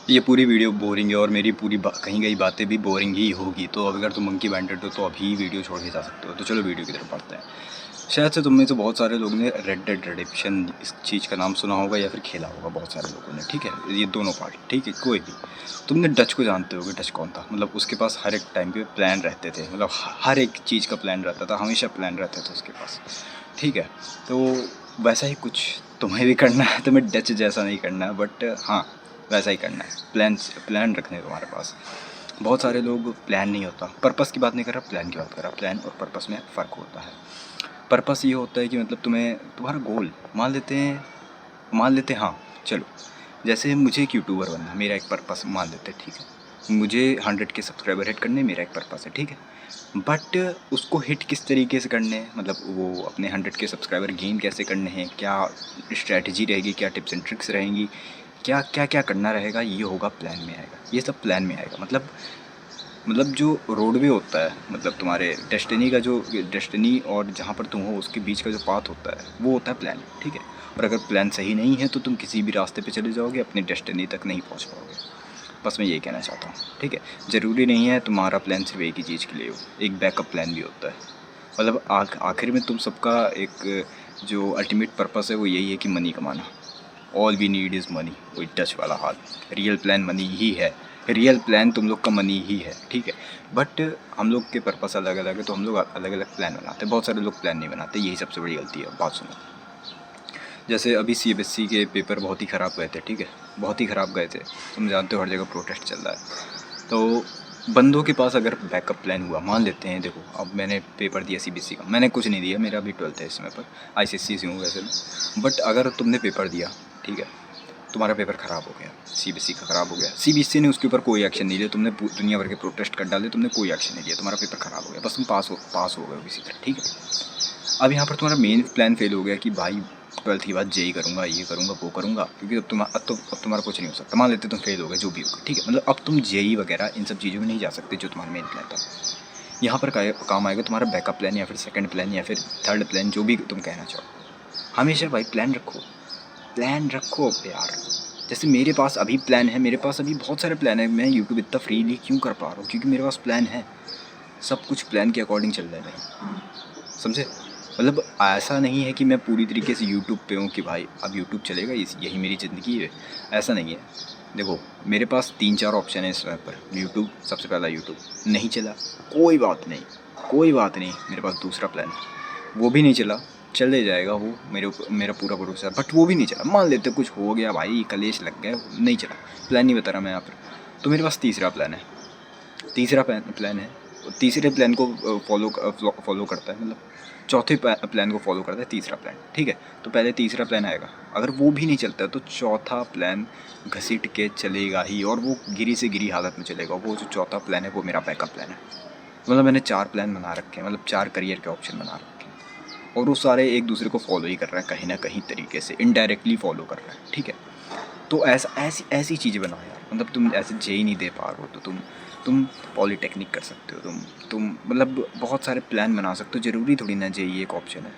ये पूरी video boring है और मेरी पूरी कहीं कहीं बातें भी बोरिंग ही होगी। तो अगर तुम मंकी बैंडेड हो तो अभी वीडियो छोड़ के जा सकते हो। तो चलो वीडियो की तरफ बढ़ते हैं। शायद से तुम में से बहुत सारे लोगों ने रेड डेड रिडेम्पशन इस चीज़ का नाम सुना होगा या फिर खेला होगा बहुत सारे लोगों ने। ठीक है, ये दोनों पार्ट, ठीक है, कोई भी। तुमने डच को जानते होगे। डच कौन था? मतलब उसके पास हर एक टाइम पे प्लान रहते थे, मतलब हर एक चीज़ का प्लान रहता था, हमेशा प्लान रहते थे उसके पास। ठीक है, तो वैसा ही कुछ तुम्हें भी करना है। तुम्हें डच जैसा नहीं करना है, बट हाँ वैसा ही करना है। प्लान रखने हैं तुम्हारे पास। बहुत सारे लोग प्लान नहीं होता। पर्पस की बात नहीं कर रहा, प्लान की बात कर रहा। प्लान और पर्पस में फ़र्क होता है। पर्पस ये होता है कि मतलब तुम्हें तुम्हारा गोल मान लेते हैं, हाँ चलो, जैसे मुझे एक यूट्यूबर बनना है, मेरा एक पर्पस मान लेते हैं, ठीक है। मुझे 100 के सब्सक्राइबर हिट करने, मेरा एक पर्पस है, ठीक है। बट उसको हिट किस तरीके से करने हैं, मतलब वो अपने 100 के सब्सक्राइबर गेन कैसे करने हैं, क्या स्ट्रैटेजी रहेगी, क्या टिप्स एंड ट्रिक्स रहेंगी, क्या क्या क्या करना रहेगा, ये होगा प्लान में आएगा। ये सब प्लान में आएगा। मतलब जो रोडवे होता है, मतलब तुम्हारे डेस्टिनी का जो डेस्टिनी और जहाँ पर तुम हो उसके बीच का जो पाथ होता है वो होता है प्लान, ठीक है। और अगर प्लान सही नहीं है तो तुम किसी भी रास्ते पे चले जाओगे, अपनी डेस्टिनी तक नहीं पहुँच पाओगे। बस मैं यही कहना चाहता हूँ, ठीक है। ज़रूरी नहीं है तुम्हारा प्लान सिर्फ एक ही चीज़ के लिए हो, एक बैकअप प्लान भी होता है। मतलब आखिर में तुम सबका एक जो अल्टीमेट पर्पस है वो यही है कि मनी कमाना। All we need is money, वही टच वाला हाल। रियल प्लान मनी ही है। रियल प्लान तुम लोग का मनी ही है, ठीक है। बट हम लोग के पर्पस अलग अलग है, तो हम लोग अलग अलग प्लान बनाते हैं। बहुत सारे लोग प्लान नहीं बनाते, यही सबसे बड़ी गलती है। बात सुनो, जैसे अभी सीबीएसई के पेपर बहुत ही ख़राब गए थे, ठीक है, बहुत ही ख़राब गए थे। तुम जानते हो हर जगह प्रोटेस्ट चल रहा है। तो बंदों के पास अगर बैकअप प्लान हुआ, मान लेते हैं, देखो अब मैंने पेपर दिया सीबीएसई का, मैंने कुछ नहीं दिया, मेरा अभी 12th है इस समय पर, आईसीएसई से हूँ वैसे मैं। बट अगर तुमने पेपर दिया, ठीक है, तुम्हारा पेपर ख़राब हो गया, सीबीएसई का ख़राब हो गया, सीबीएसई ने उसके ऊपर कोई एक्शन नहीं लिया, तुमने दुनिया भर के प्रोटेस्ट कर डाले, तुमने कोई एक्शन नहीं लिया, तुम्हारा पेपर ख़राब हो गया, बस तुम पास हो गए किसी तरह, ठीक है। अब यहाँ पर तुम्हारा मेन प्लान फेल हो गया कि भाई 12th के बाद जेई करूँगा, ये करूँगा, वो करूँगा, क्योंकि अब तुम्हारा कुछ नहीं हो सकता। मान लेते तुम फेल हो गए, जो भी होगा, ठीक है, मतलब अब तुम जेई वगैरह इन सब चीज़ों में नहीं जा सकते जो तुम्हारा मेन प्लान था। यहाँ पर काम आएगा तुम्हारा बैकअप प्लान या फिर सेकंड प्लान या फिर थर्ड प्लान, जो भी तुम कहना चाहो। हमेशा भाई प्लान रखो, प्लान रखो यार। जैसे मेरे पास अभी प्लान है, मेरे पास अभी बहुत सारे प्लान है। मैं यूट्यूब इतना फ्रीली क्यों कर पा रहा हूँ? क्योंकि मेरे पास प्लान है। सब कुछ प्लान के अकॉर्डिंग चल रहा है भाई, समझे? मतलब ऐसा नहीं है कि मैं पूरी तरीके से यूट्यूब पे हूँ कि भाई अब यूट्यूब चलेगा, इस यही मेरी ज़िंदगी है, ऐसा नहीं है। देखो मेरे पास 3-4 ऑप्शन है इस समय पर। यूट्यूब सबसे पहला, यूट्यूब नहीं चला, कोई बात नहीं, कोई बात नहीं, मेरे पास दूसरा प्लान है, वो भी नहीं चला, चले जाएगा वो, मेरा पूरा भरोसा है। बट वो भी नहीं चला, मान लेते कुछ हो गया भाई, कलेश लग गया, नहीं चला, प्लान नहीं बता रहा मैं यहाँ पर। तो मेरे पास तीसरा प्लान है, तीसरा प्लान है, तीसरे प्लान को फॉलो करता है, मतलब चौथे प्लान को फॉलो करता है तीसरा प्लान, ठीक है। तो पहले तीसरा प्लान आएगा, अगर वो भी नहीं चलता है तो चौथा प्लान घसीट के चलेगा ही, और वो गिरी से गिरी हालत में चलेगा। वो जो चौथा प्लान है वो मेरा बैकअप प्लान है। मतलब मैंने 4 प्लान बना रखे हैं, मतलब 4 करियर के ऑप्शन बना रखे हैं, और वो सारे एक दूसरे को फॉलो ही कर रहे हैं, कहीं ना कहीं तरीके से इनडायरेक्टली फॉलो कर रहे हैं, ठीक है। तो ऐसा ऐसी ऐसी चीज़ें बनाओ यार। मतलब तुम ऐसे जे ही नहीं दे पा रहे हो तो तुम पॉलीटेक्निक कर सकते हो, तुम मतलब बहुत सारे प्लान बना सकते हो। ज़रूरी थोड़ी ना जेई एक ऑप्शन है,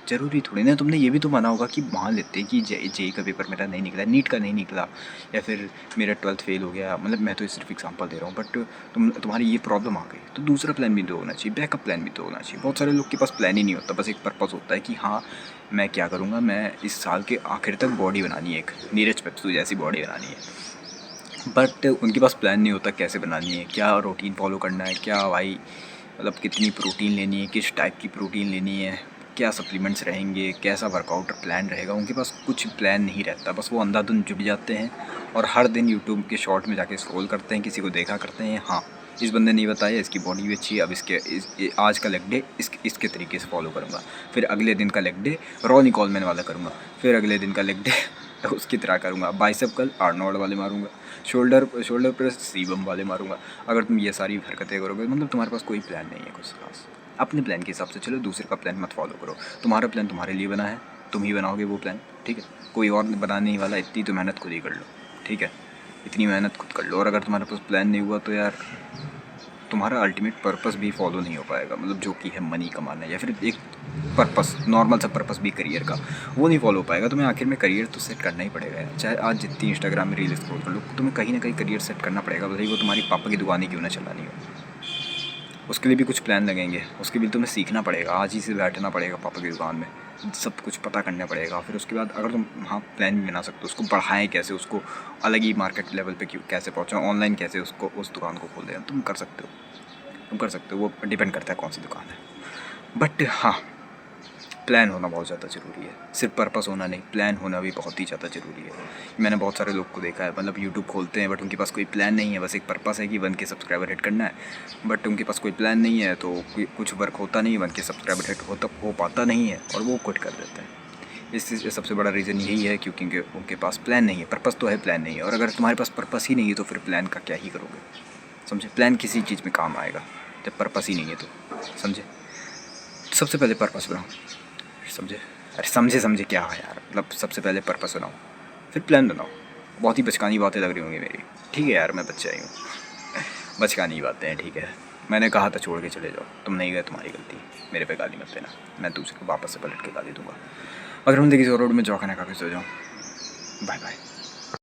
ज़रूरी थोड़ी ना। तुमने ये भी तो माना होगा कि मान लेते हैं कि जेई का पेपर मेरा नहीं निकला, नीट का नहीं निकला, या फिर मेरा 12th फेल हो गया, मतलब मैं तो सिर्फ एग्जांपल दे रहा हूँ। बट तुम्हारी ये प्रॉब्लम आ गई, तो दूसरा प्लान भी तो होना चाहिए, बैकअप प्लान भी तो होना चाहिए। बहुत सारे लोग के पास प्लान ही नहीं होता, बस एक पर्पज़ होता है कि हाँ मैं क्या करूँगा, मैं इस साल के आखिर तक बॉडी बनानी है, एक नीरज पेप्सू जैसी बॉडी बनानी है। बट उनके पास प्लान नहीं होता कैसे बनानी है, क्या रूटीन फॉलो करना है, क्या भाई मतलब कितनी प्रोटीन लेनी है, किस टाइप की प्रोटीन लेनी है, क्या सप्लीमेंट्स रहेंगे, कैसा वर्कआउट प्लान रहेगा। उनके पास कुछ प्लान नहीं रहता, बस वो अंधाधुंध जुट जाते हैं और हर दिन यूट्यूब के शॉर्ट में जाके स्क्रॉल करते हैं, किसी को देखा करते हैं, हाँ इस बंदे ने बताया इसकी बॉडी भी अच्छी है, अब आज का लेग डे इसके तरीके से फॉलो करूँगा, फिर अगले दिन का लेग डे रॉनी कॉलमैन वाला करूँगा, फिर अगले दिन का लेग डे उसकी तरह करूँगा, बाइसेप कल आर्नोल्ड वाले मारूंगा, शोल्डर प्रेस सीबम वाले मारूंगा। अगर तुम ये सारी हरकतें करोगे, मतलब तुम्हारे पास कोई प्लान नहीं है कुछ खास। अपने प्लान के हिसाब से चलो, दूसरे का प्लान मत फॉलो करो। तुम्हारा प्लान तुम्हारे लिए बना है, तुम ही बनाओगे वो प्लान, ठीक है। कोई और बनाने नहीं वाला, इतनी तो मेहनत खुद ही कर लो, ठीक है, इतनी मेहनत खुद कर लो। और अगर तुम्हारे पास प्लान नहीं हुआ तो यार तुम्हारा अल्टीमेट पर्पस भी फॉलो नहीं हो पाएगा, मतलब जो कि है मनी कमाना या फिर एक पर्पस, नॉर्मल सा पर्पस भी करियर का, वो नहीं फॉलो हो पाएगा। तुम्हें आखिर में करियर तो सेट करना ही पड़ेगा यार। चाहे आज जितनी इंस्टाग्राम में रील स्क्रॉल कर लो, तुम्हें कहीं ना कहीं करियर सेट करना पड़ेगा, भले ही वो तुम्हारी पापा की दुकान ही क्यों ना चलानी हो। उसके लिए भी कुछ प्लान लगेंगे, उसके लिए तुम्हें सीखना पड़ेगा, आज ही से बैठना पड़ेगा पापा की दुकान में, सब कुछ पता करना पड़ेगा। फिर उसके बाद अगर तुम हाँ प्लान भी बना सकते हो, उसको बढ़ाएं कैसे, उसको अलग ही मार्केट लेवल पे क्यों कैसे पहुँचाएं, ऑनलाइन कैसे उसको उस दुकान को खोल दें, तुम कर सकते हो, तुम कर सकते हो। वो डिपेंड करता है कौन सी दुकान है। बट हाँ, प्लान होना बहुत ज़्यादा ज़रूरी है, सिर्फ पर्पस होना नहीं, प्लान होना भी बहुत ही ज़्यादा ज़रूरी है। मैंने बहुत सारे लोग को देखा है, मतलब यूट्यूब खोलते हैं बट उनके पास कोई प्लान नहीं है, बस एक पर्पस है कि 1K सब्सक्राइबर हिट करना है, बट उनके पास कोई प्लान नहीं है, तो कुछ वर्क होता नहीं है, 1K सब्सक्राइबर हिट हो पाता नहीं है और वो क्विट कर देते हैं। इस चीज़ सबसे बड़ा रीज़न यही है क्योंकि उनके पास प्लान नहीं है। पर्पस तो है, प्लान नहीं है, और अगर तुम्हारे पास पर्पस ही नहीं है तो फिर प्लान का क्या ही करोगे, समझे। प्लान किसी चीज़ में काम आएगा जब पर्पस ही नहीं है तो, समझे। सबसे पहले पर्पस बनाओ, समझे। अरे समझे क्या है यार, मतलब सबसे पहले पर्पस बनाओ फिर प्लान बनाओ। बहुत ही बचकानी बातें लग रही होंगी मेरी, ठीक है यार, मैं बच्चा ही हूँ, बचकानी बातें हैं, ठीक है। मैंने कहा था छोड़ के चले जाओ, तुम नहीं गए, तुम्हारी गलती, मेरे पे गाली मत देना, मैं दूसरे को वापस से पलट के गाली दूंगा। अगर हम देखिए रोड में जौ खाना खा के सो जाओ। Bye bye.